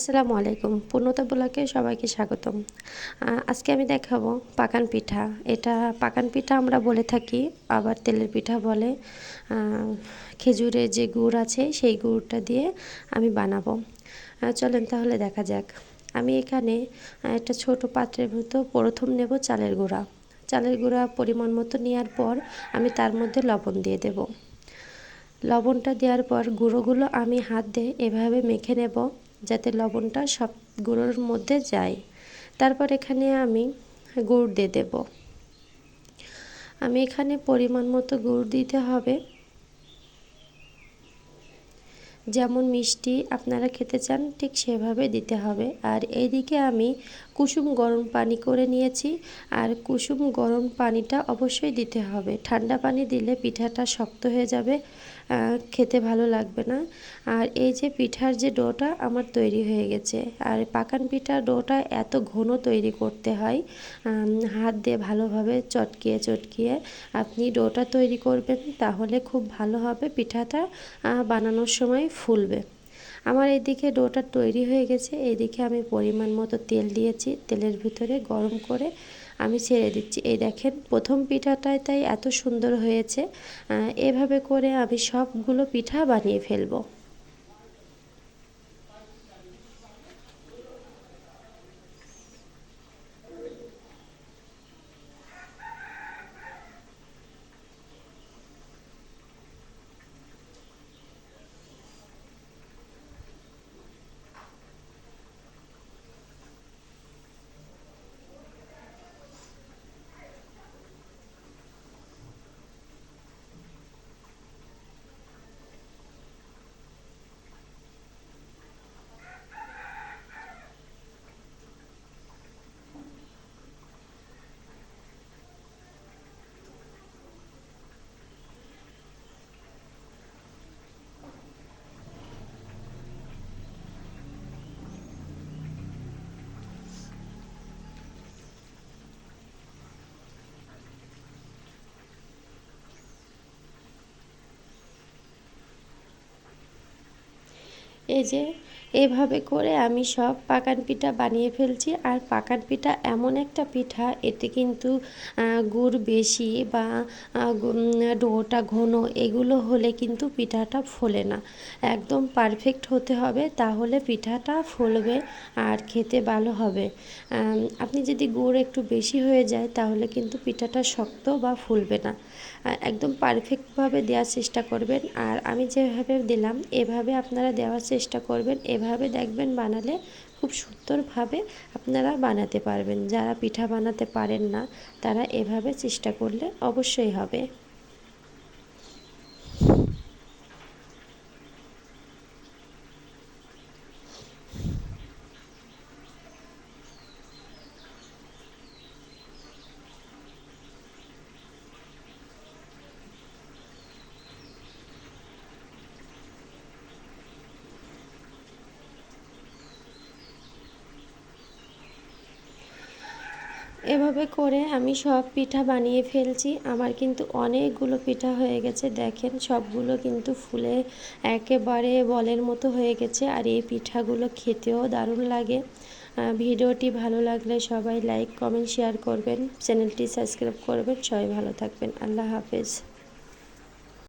আসসালামু আলাইকুম, পূর্ণতা ব্লগে সবাইকে স্বাগতম। আজকে আমি দেখাবো পাকান পিঠা। এটা পাকান পিঠা আমরা বলে থাকি, আবার তেলের পিঠা বলে। খেজুরের যে গুড় আছে সেই গুড়টা দিয়ে আমি বানাবো। চলেন তাহলে দেখা যাক। আমি এখানে একটা ছোট পাত্রের মতো প্রথম নেব চালের গুঁড়া। চালের গুঁড়া পরিমাণ মতো নেওয়ার পর আমি তার মধ্যে লবণ দিয়ে দেব। লবণটা দেওয়ার পর গুঁড়োগুলো আমি হাত দিয়ে এভাবে মেখে নেব, যাতে লবণটা সব গুঁড়োর মধ্যে যায়। তারপর এখানে আমি গুড় দিয়ে দেব। আমি এখানে পরিমাণ মতো গুড় দিতে হবে, যেমন মিষ্টি আপনারা খেতে চান ঠিক সেভাবে দিতে হবে। আর এইদিকে আমি কুসুম গরম পানি করে নিয়েছি, আর কুসুম গরম পানিটা অবশ্যই দিতে হবে। ঠান্ডা পানি দিলে পিঠাটা শক্ত হয়ে যাবে, খেতে ভালো লাগবে না। আর এই যে পিঠার যে ডোটা আমার তৈরি হয়ে গেছে। আর পাকান পিঠার ডোটা এত ঘন তৈরি করতে হয়, হাত দিয়ে ভালোভাবে চটকিয়ে চটকিয়ে আপনি ডোটা তৈরি করবেন, তাহলে খুব ভালো হবে, পিঠাটা বানানোর সময় ফুলবে। আমার এইদিকে ডোটা তৈরি হয়ে গেছে। এইদিকে আমি পরিমাণ মতো তেল দিয়েছি, তেলের ভিতরে গরম করে আমি ছেড়ে দিচ্ছি। এই দেখেন প্রথম পিঠাটাই তাই এত সুন্দর হয়েছে। এভাবে করে আমি সবগুলো পিঠা বানিয়ে ফেলবো। এই যে এভাবে করে আমি সব পাকান পিঠা বানিয়ে ফেলছি। আর পাকান পিঠা এমন একটা পিঠা, এতে কিন্তু গুড় বেশি বা ডোটা ঘন এগুলো হলে কিন্তু পিঠাটা ফোলে না। একদম পারফেক্ট হতে হবে, তাহলে পিঠাটা ফুলবে আর খেতে ভালো হবে। আপনি যদি গুড় একটু বেশি হয়ে যায় তাহলে কিন্তু পিঠাটা শক্ত বা ফুলবে না। একদম পারফেক্টভাবে দেওয়ার চেষ্টা করবেন। আর আমি যেভাবে দিলাম এভাবে আপনারা দেওয়ার চেষ্টা করবেন। এভাবে দেখবেন বানালে খুব সুন্দরভাবে আপনারা বানাতে পারবেন। যারা পিঠা বানাতে পারেন না তারা এভাবে চেষ্টা করলে অবশ্যই হবে। এভাবে করে আমি সব পিঠা বানিয়ে ফেলছি। আমার কিন্তু অনেকগুলো পিঠা হয়ে গেছে, দেখেন সবগুলো কিন্তু ফুলে একেবারে বলের মতো হয়ে গেছে। আর এই পিঠাগুলো খেতেও দারুণ লাগে। ভিডিওটি ভালো লাগলে সবাই লাইক কমেন্ট শেয়ার করবেন, চ্যানেলটি সাবস্ক্রাইব করবেন। সবাই ভালো থাকবেন। আল্লাহ হাফেজ।